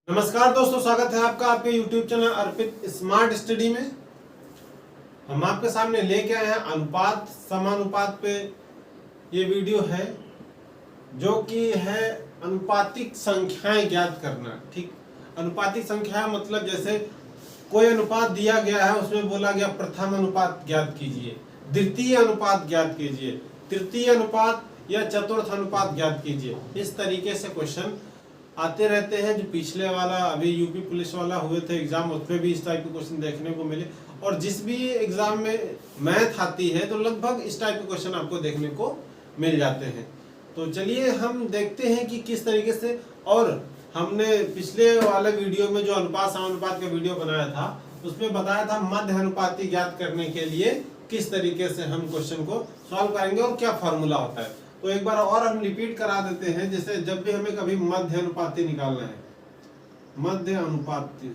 नमस्कार दोस्तों, स्वागत है आपका आपके YouTube चैनल अर्पित स्मार्ट स्टडी में। हम आपके सामने लेके आए हैं अनुपात समानुपात पे ये वीडियो है, जो कि है अनुपातिक संख्याएं ज्ञात करना। ठीक, अनुपातिक संख्या मतलब जैसे कोई अनुपात दिया गया है, उसमें बोला गया प्रथम अनुपात ज्ञात कीजिए, द्वितीय अनुपात ज्ञात कीजिए, तृतीय अनुपात या चतुर्थ अनुपात ज्ञात कीजिए। इस तरीके से क्वेश्चन आते रहते हैं। जो पिछले वाला अभी यूपी पुलिस वाला हुए थे एग्जाम, उसमें भी इस टाइप के क्वेश्चन देखने को मिले, और जिस भी एग्जाम में मैथ आती है तो लगभग इस टाइप के क्वेश्चन आपको देखने को मिल जाते हैं। तो चलिए हम देखते हैं कि किस तरीके से। और हमने पिछले वाले वीडियो में जो अनुपात समानुपात का वीडियो बनाया था, उसमें बताया था मध्य अनुपाती ज्ञात करने के लिए किस तरीके से हम क्वेश्चन को सॉल्व करेंगे और क्या फॉर्मूला होता है। तो एक बार और हम रिपीट करा देते हैं। जैसे जब भी हमें कभी मध्य अनुपाती निकालना है, मध्य अनुपाती,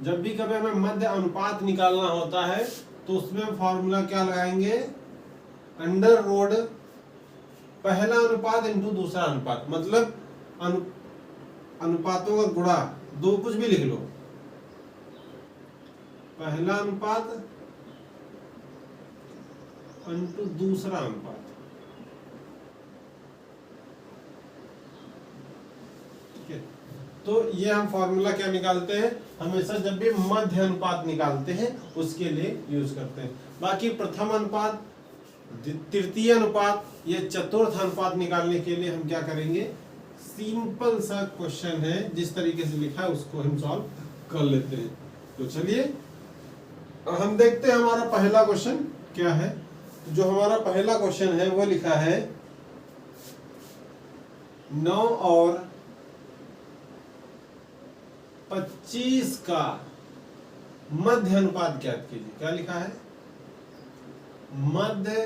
जब भी कभी हमें मध्य अनुपात निकालना होता है तो उसमें फॉर्मूला क्या लगाएंगे, अंडर रोड पहला अनुपात इंटू दूसरा अनुपात, मतलब अनुपातों का गुणा, दो कुछ भी लिख लो, पहला अनुपात इंटू दूसरा अनुपात। ठीक है, तो ये हम फॉर्मूला क्या निकालते हैं, हमेशा जब भी मध्य अनुपात निकालते हैं उसके लिए यूज करते हैं। बाकी प्रथम अनुपात, तृतीय अनुपात या चतुर्थ अनुपात निकालने के लिए हम क्या करेंगे, सिंपल सा क्वेश्चन है, जिस तरीके से लिखा है उसको हम सॉल्व कर लेते हैं। तो चलिए हम देखते हैं हमारा पहला क्वेश्चन क्या है। जो हमारा पहला क्वेश्चन है वो लिखा है 9 और 25 का मध्य अनुपात ज्ञात कीजिए। क्या लिखा है, मध्य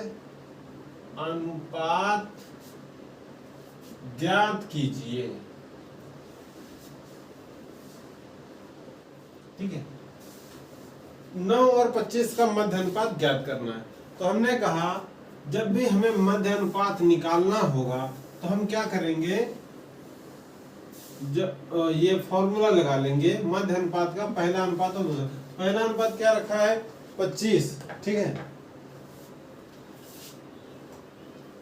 अनुपात ज्ञात कीजिए। ठीक है, 9 और 25 का मध्य अनुपात ज्ञात करना है। तो हमने कहा जब भी हमें मध्य अनुपात निकालना होगा तो हम क्या करेंगे, ये फॉर्मूला लगा लेंगे मध्य अनुपात का, पहला अनुपात और दूसरा। पहला अनुपात क्या रखा है, 25। ठीक है,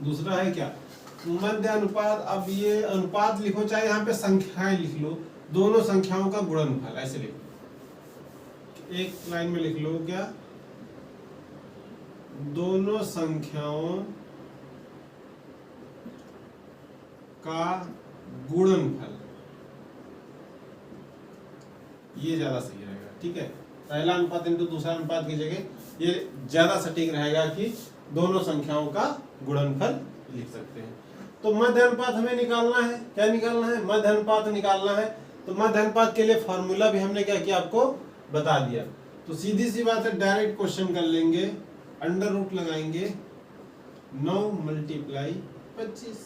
दूसरा है क्या, मध्य अनुपात। अब ये अनुपात लिखो, चाहे यहाँ पे संख्याएं लिख लो, दोनों संख्याओं का गुणनफल, ऐसे लिखो, एक लाइन में लिख लो, क्या, दोनों संख्याओं का गुणनफल। ये ज्यादा सही रहेगा। ठीक है, पहला अनुपात इंटू दूसरा अनुपात की जगह ये ज्यादा सटीक रहेगा कि दोनों संख्याओं का गुणनफल लिख सकते हैं। तो मध्य अनुपात हमें निकालना है। क्या निकालना है, मध्य अनुपात निकालना है। तो मध्य अनुपात के लिए फॉर्मूला भी हमने क्या किया, आपको बता दिया। तो सीधी सी बात है, डायरेक्ट क्वेश्चन कर लेंगे, अंडर रूट लगाएंगे 9 मल्टीप्लाई 25।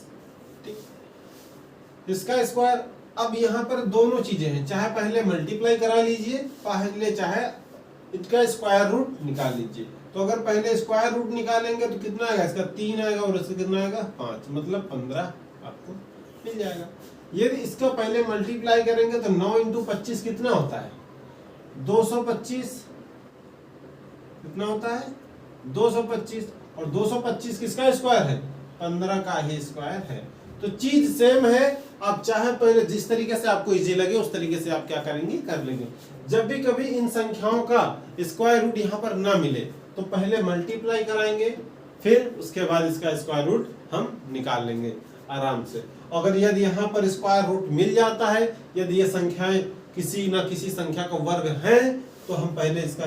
ठीक, इसका स्क्वायर। अब यहाँ पर दोनों चीजें हैं, चाहे पहले मल्टीप्लाई करा लीजिए, पहले चाहे इसका स्क्वायर रूट निकाल लीजिए। तो अगर पहले स्क्वायर रूट निकालेंगे तो कितना आएगा, इसका 3 आएगा और इसका कितना आएगा 5, मतलब 15 आपको मिल जाएगा। यदि इसका पहले मल्टीप्लाई करेंगे तो 9 इंटू 25 कितना होता है, 225। कितना होता है, 225। और 225 किसका स्क्वायर है, 15 का ही स्क्वायर है। तो चीज सेम है। आप चाहे पहले जिस तरीके से आपको इजी लगे उस तरीके से आप क्या करेंगे, कर लेंगे। जब भी कभी इन संख्याओं का स्क्वायर रूट यहाँ पर ना मिले तो पहले मल्टीप्लाई कराएंगे, फिर उसके बाद इसका स्क्वायर रूट हम निकाल लेंगे आराम से। अगर यदि यहाँ पर स्क्वायर रूट मिल जाता है, यदि ये संख्याएं किसी न किसी संख्या का वर्ग है, तो हम पहले इसका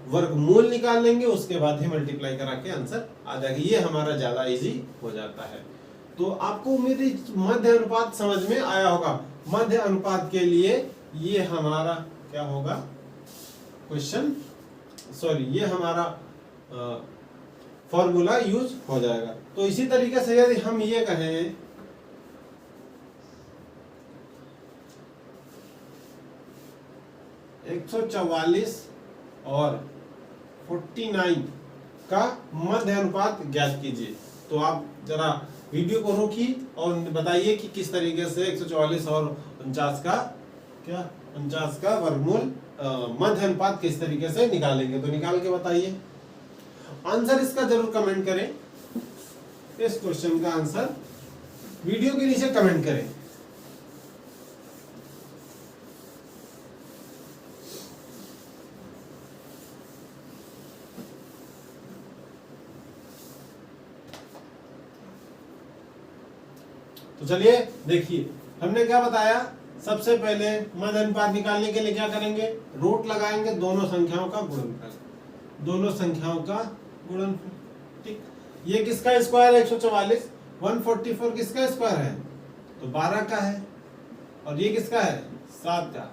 वर्गमूल निकाल लेंगे, उसके बाद ही मल्टीप्लाई करा के आंसर आ जाएगा। ये हमारा ज्यादा इजी हो जाता है। तो आपको उम्मीद है मध्य अनुपात समझ में आया होगा। मध्य अनुपात के लिए ये हमारा क्या होगा क्वेश्चन, सॉरी, ये हमारा फॉर्मूला यूज हो जाएगा। तो इसी तरीके से यदि हम ये कहें 144 और 49 का मध्य अनुपात ज्ञात कीजिए, तो आप जरा वीडियो को रोकिए और बताइए कि किस तरीके से 144 और 49 का वर्गमूल मध्य अनुपात किस तरीके से निकालेंगे, तो निकाल के बताइए। आंसर इसका जरूर कमेंट करें, इस क्वेश्चन का आंसर वीडियो के नीचे कमेंट करें। तो चलिए देखिए, हमने क्या बताया, सबसे पहले मध्य अनुपात निकालने के लिए क्या करेंगे, रूट लगाएंगे, दोनों संख्याओं का गुणनफल, ठीक। ये किसका स्क्वायर है 144, 144 किसका स्क्वायर है, तो 12 का है, और ये किसका है 7 का,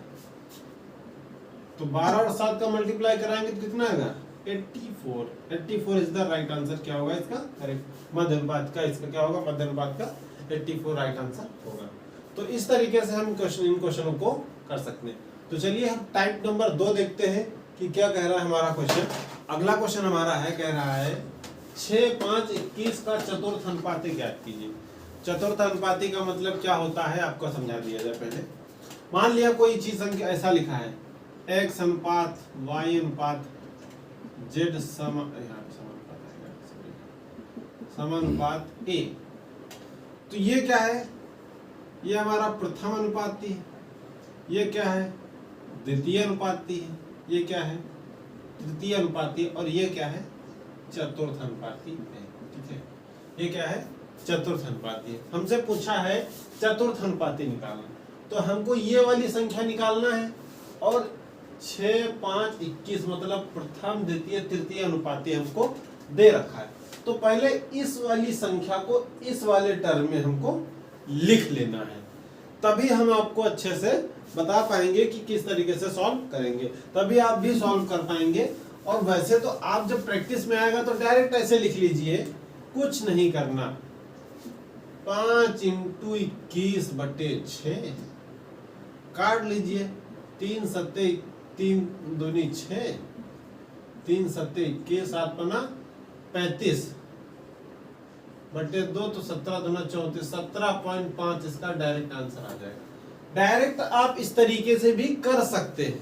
तो 12 और 7 का मल्टीप्लाई कराएंगे तो कितना आएगा 84 इज द राइट आंसर। क्या होगा इसका करेक्ट मध्य अनुपात का, इसका क्या होगा मध्य अनुपात का 84 राइट आंसर होगा। तो इस तरीके से हम इन क्वेश्चनों को कर सकते हैं। तो चलिए हम टाइप नंबर 2 देखते हैं कि क्या कह रहा है हमारा क्वेश्चन। अगला क्वेश्चन हमारा है, कह रहा है 6, 5, 21 का चतुर्थ अनुपाती ज्ञात कीजिए। चतुर्थ अनुपाती का मतलब क्या होता है आपको समझा दिया जाए पहले। मान लिया कोई चीज ऐसा लिखा है x अनुपात y अनुपात z समानुपात a, तो ये क्या है, ये हमारा प्रथम अनुपाती है, ये क्या है द्वितीय अनुपाती है, ये क्या है तृतीय अनुपाती, और ये क्या है चतुर्थ अनुपाती है, ठीक है। ये क्या है चतुर्थ अनुपाती है। हमसे पूछा है चतुर्थ अनुपाती निकालना, तो हमको ये वाली संख्या निकालना है, और 6, 5, 21 मतलब प्रथम द्वितीय तृतीय अनुपाती हमको दे रखा है। तो पहले इस वाली संख्या को इस वाले टर्म में हमको लिख लेना है, तभी हम आपको अच्छे से बता पाएंगे कि किस तरीके से सॉल्व करेंगे, तभी आप भी सॉल्व कर पाएंगे। और वैसे तो आप जब प्रैक्टिस में आएगा तो डायरेक्ट ऐसे लिख लीजिए, कुछ नहीं करना, 5 × 21/6 काट लीजिए, 3 7 3 दूनी 6, 3 7 21, 7 पना 35 बटे 2 तो 17 दूना 34, 17.5 इसका डायरेक्ट आंसर आ जाएगा। डायरेक्ट आप इस तरीके से भी कर सकते हैं,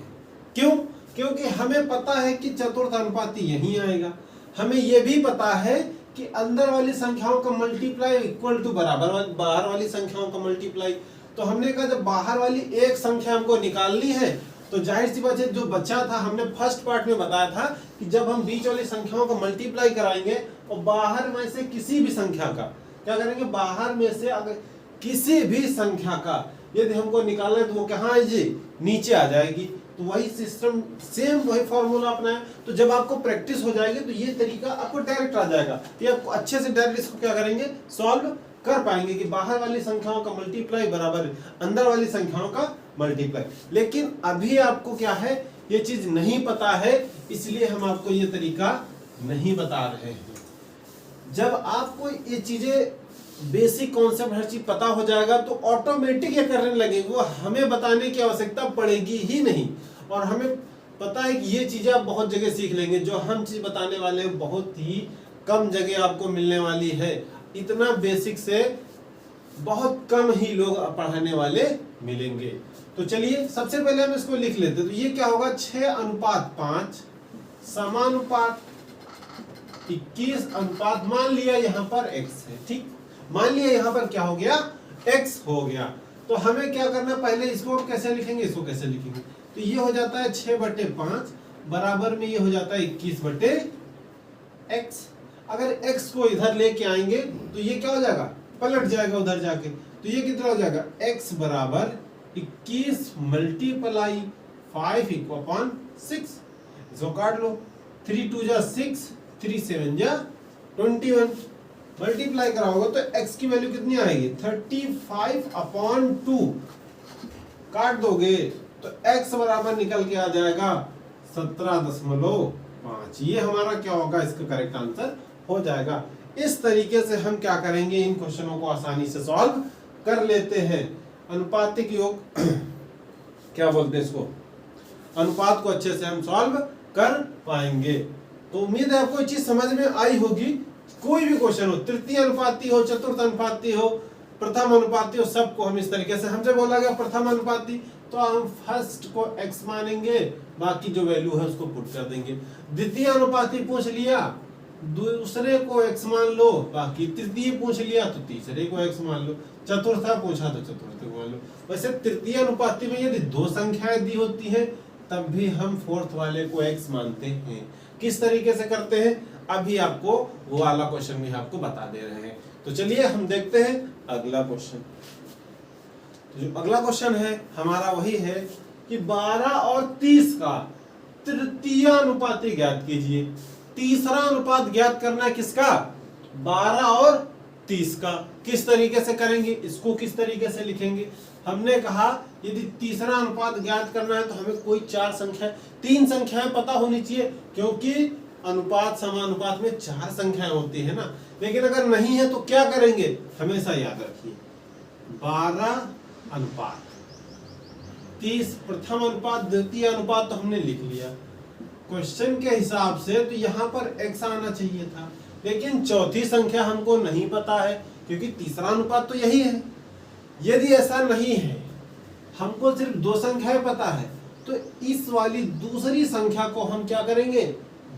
क्यों, क्योंकि हमें पता है कि चतुर्थ अनुपाती यही आएगा। हमें यह भी पता है कि अंदर वाली संख्याओं का मल्टीप्लाई इक्वल टू बराबर बाहर वाली संख्याओं का मल्टीप्लाई। तो हमने कहा जब बाहर वाली एक संख्या हमको निकालनी है, तो जाहिर सी बात है जो बचा था, हमने फर्स्ट पार्ट में बताया था कि जब हम बीच वाली संख्याओं को मल्टीप्लाई कराएंगे और बाहर में से किसी भी संख्या का क्या करेंगे, बाहर में से अगर किसी भी संख्या का यदि हमको निकालना है तो वो कहाँ है जी, नीचे आ जाएगी। तो वही सिस्टम, सेम वही फॉर्मूला अपनाएं। तो जब आपको प्रैक्टिस हो जाएगी तो ये तरीका आपको डायरेक्ट आ जाएगा, ये आपको अच्छे से डायरेक्ट इसको क्या करेंगे सॉल्व कर पाएंगे कि बाहर वाली संख्याओं का मल्टीप्लाई बराबर अंदर वाली संख्याओं का मल्टीप्लाई। लेकिन अभी आपको क्या है ये चीज नहीं पता है, इसलिए हम आपको ये तरीका नहीं बता रहे हैं। जब आपको ये चीजें बेसिक कॉन्सेप्ट हर चीज पता हो जाएगा तो ऑटोमेटिक ये करने लगेंगे, वो हमें बताने की आवश्यकता पड़ेगी ही नहीं। और हमें पता है कि ये चीजें आप बहुत जगह सीख लेंगे, जो हम चीज बताने वाले हैं बहुत ही कम जगह आपको मिलने वाली है। इतना बेसिक से बहुत कम ही लोग पढ़ाने वाले मिलेंगे। तो चलिए सबसे पहले हम इसको लिख लेते हैं। तो ये क्या होगा 6:5 समानुपात 21 अनुपात, मान लिया यहाँ पर x है, ठीक, मान लिया यहाँ पर क्या हो गया x हो गया। तो हमें क्या करना, पहले इसको कैसे लिखेंगे, इसको कैसे लिखेंगे, तो ये हो जाता है 6/5 बराबर में ये हो जाता है 21/x। अगर x को इधर लेके आएंगे तो ये क्या हो जाएगा, पलट जाएगा उधर जाके, तो ये कितना हो जाएगा x बराबर 21 मल्टीप्लाई 5 = 6। इसको काट लो, 3 2 जा 6, 3 7 जा 21, मल्टीप्लाई कराओगे तो x की वैल्यू कितनी आएगी 35/2, काट दोगे तो x बराबर निकल के आ जाएगा 17.5। ये हमारा क्या होगा, इसका करेक्ट आंसर हो जाएगा। इस तरीके से हम क्या करेंगे, इन क्वेश्चनों को आसानी से सॉल्व कर लेते हैं। अनुपातिक योग क्या बोलते हैं इसको, अनुपात को अच्छे से हम सॉल्व कर पाएंगे। तो उम्मीद है आपको ये चीज समझ में आई होगी। कोई भी क्वेश्चन हो, तृतीय अनुपाती हो, चतुर्थ अनुपाती हो, प्रथम अनुपाती हो, सबको हम इस तरीके से, हमसे बोला गया प्रथम अनुपाती तो हम फर्स्ट को x मानेंगे, बाकी जो वैल्यू है उसको पुट कर देंगे। द्वितीय अनुपाती पूछ लिया, दूसरे को x मान लो, बाकी तृतीय पूछ लिया तो तीसरे को x मान लो, चतुर्था पूछा तो चतुर्थ को मान लो। वैसे तृतीय अनुपाती में यदि दो संख्याएं दी होती हैं तब भी हम फोर्थ वाले को x मानते हैं। किस तरीके से करते हैं अभी आपको वो वाला क्वेश्चन भी आपको बता दे रहे हैं। तो चलिए हम देखते हैं अगला क्वेश्चन। तो जो अगला क्वेश्चन है हमारा वही है कि 12 और 30 का तृतीय अनुपाती ज्ञात कीजिए। तीसरा अनुपात ज्ञात करना है किसका? 12 और 30 का। किस तरीके से करेंगे, इसको किस तरीके से लिखेंगे? हमने कहा यदि तीसरा अनुपात ज्ञात करना है तो हमें कोई तीन संख्याएं पता होनी चाहिए, क्योंकि अनुपात समानुपात में 4 संख्याएं होती है ना। लेकिन अगर नहीं है तो क्या करेंगे, हमेशा याद रखिए 12 अनुपात 30 प्रथम अनुपात द्वितीय अनुपात तो हमने लिख लिया। क्वेश्चन के हिसाब से तो यहाँ पर x आना चाहिए था, लेकिन चौथी संख्या हमको नहीं पता है क्योंकि तीसरा अनुपात तो यही है। यदि ऐसा नहीं है, हमको सिर्फ 2 संख्याएं पता है, तो इस वाली दूसरी संख्या को हम क्या करेंगे,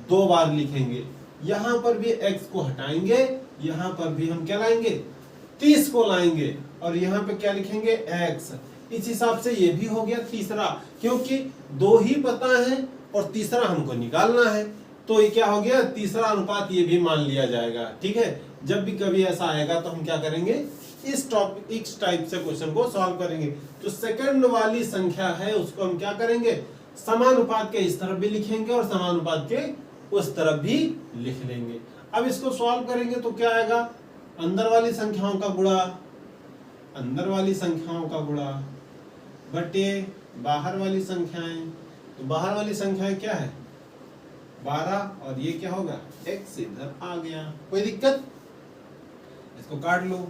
2 बार लिखेंगे। यहां पर भी x को हटाएंगे, यहां पर भी हम क्या लाएंगे, 30 को लाएंगे, और यहां पे क्या लिखेंगे, x। इस हिसाब से ये भी हो गया तीसरा, क्योंकि 2 ही पता है और तीसरा हमको निकालना है, तो ये क्या हो गया, तीसरा अनुपात ये भी मान लिया जाएगा। ठीक है, जब भी कभी ऐसा आएगा तो हम क्या करेंगे, इस टाइप से क्वेश्चन को सॉल्व करेंगे। तो सेकंड वाली संख्या है उसको हम क्या करेंगे, समानुपात के इस तरफ भी लिखेंगे और समानुपात के उस तरफ भी लिख लेंगे। अब इसको सॉल्व करेंगे तो क्या आएगा, अंदर वाली संख्याओं का गुणा बटे बाहर वाली संख्याएं। तो बाहर वाली संख्याएं क्या है, 12, और ये क्या होगा, x इधर आ गया। कोई दिक्कत, इसको काट लो।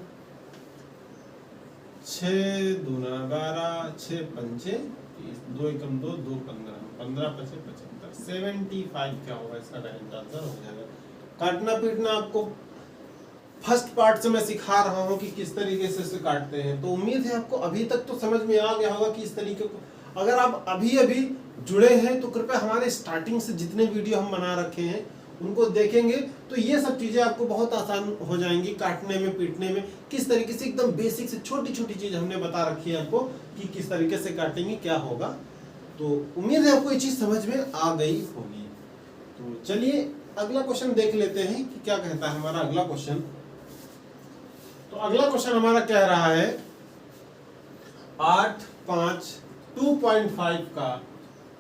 6 दूना 12, 6 पंचे 30, 2 एकम 2, 2 15, 15 पचे 75, 75 क्या होगा इसका करेक्ट आंसर हो जाएगा। काटना पीटना आपको फर्स्ट पार्ट से मैं सिखा रहा हूं कि किस तरीके से इसे काटते हैं। तो उम्मीद है आपको अभी तक तो समझ में आ गया होगा कि इस तरीके को, अगर आप अभी जुड़े हैं तो कृपया हमारे स्टार्टिंग से जितने वीडियो हम बना रखे हैं उनको देखेंगे तो ये सब चीजें आपको बहुत आसान हो जाएंगी, काटने में पीटने में। किस तरीके से एकदम बेसिक से छोटी छोटी चीज हमने बता रखी है आपको कि किस तरीके से काटेंगे, क्या होगा। तो उम्मीद है आपको ये चीज समझ में आ गई होगी। तो चलिए अगला क्वेश्चन देख लेते हैं कि क्या कहता है हमारा अगला क्वेश्चन। तो अगला क्वेश्चन हमारा कह रहा है 8, 5, 2.5 का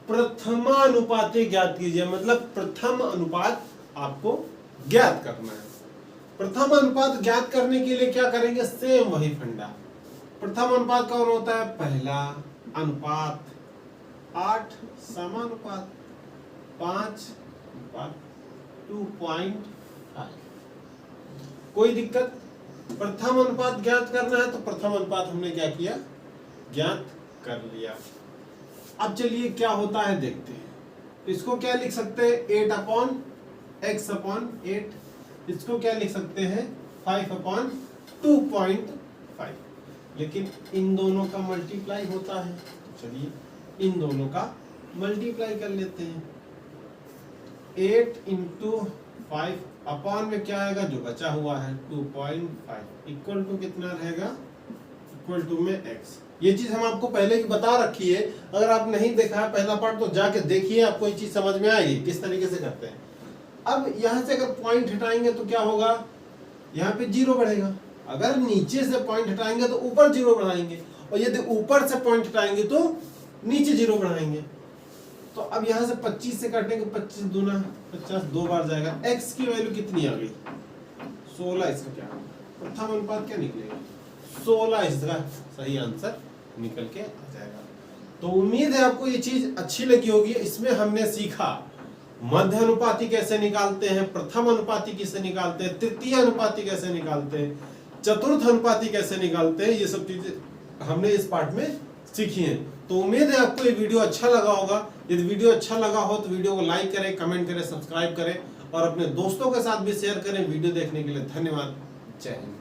प्रथमानुपाती ज्ञात कीजिए। मतलब प्रथम अनुपात आपको ज्ञात करना है। प्रथम अनुपात ज्ञात करने के लिए क्या करेंगे, सेम वही फंडा। प्रथम अनुपात कौन होता है, पहला अनुपात 8 समानुपात 5 अनुपात 2.5। कोई दिक्कत, प्रथम अनुपात ज्ञात करना है तो प्रथम अनुपात हमने क्या किया, ज्ञात कर लिया। अब चलिए क्या होता है देखते हैं। इसको क्या लिख सकते हैं, 8/x/8। इसको क्या लिख सकते हैं, 5/2.5। लेकिन इन दोनों का मल्टीप्लाई होता है, तो चलिए इन दोनों का मल्टीप्लाई कर लेते हैं। 8 × 5 अपॉन में क्या आएगा, जो बचा हुआ है 2.5 इक्वल टू कितना रहेगा, इक्वल टू में x। ये चीज हम आपको पहले ही बता रखी है, अगर आप नहीं देखा है पहला पार्ट तो जाके देखिए, आपको ये चीज समझ में आएगी किस तरीके से करते हैं। अब यहाँ से अगर पॉइंट हटाएंगे तो क्या होगा, यहाँ पे 0 बढ़ेगा। अगर नीचे से पॉइंट हटाएंगे तो ऊपर 0 बढ़ाएंगे, और यदि ऊपर से पॉइंट हटाएंगे तो नीचे 0 बढ़ाएंगे। तो अब यहाँ से 25 से काटेंगे, 25 दूना 50, 2 बार जाएगा। x की वैल्यू कितनी आ गई, 16। इसका क्या होगा, प्रथम अनुपात क्या निकलेगा, 16। इसका सही आंसर निकल के आ जाएगा। तो उम्मीद है आपको ये चीज अच्छी लगी होगी। इसमें हमने सीखा मध्य अनुपाती कैसे निकालते हैं, प्रथम अनुपाती कैसे निकालते हैं, तृतीय अनुपाती कैसे निकालते हैं, चतुर्थ अनुपाती कैसे निकालते हैं। ये सब चीजें हमने इस पार्ट में सीखी हैं। तो उम्मीद है आपको ये वीडियो अच्छा लगा होगा। यदि वीडियो अच्छा लगा हो तो वीडियो को लाइक करें, कमेंट करें, सब्सक्राइब करें और अपने दोस्तों के साथ भी शेयर करें। वीडियो देखने के लिए धन्यवाद। जय हिंद।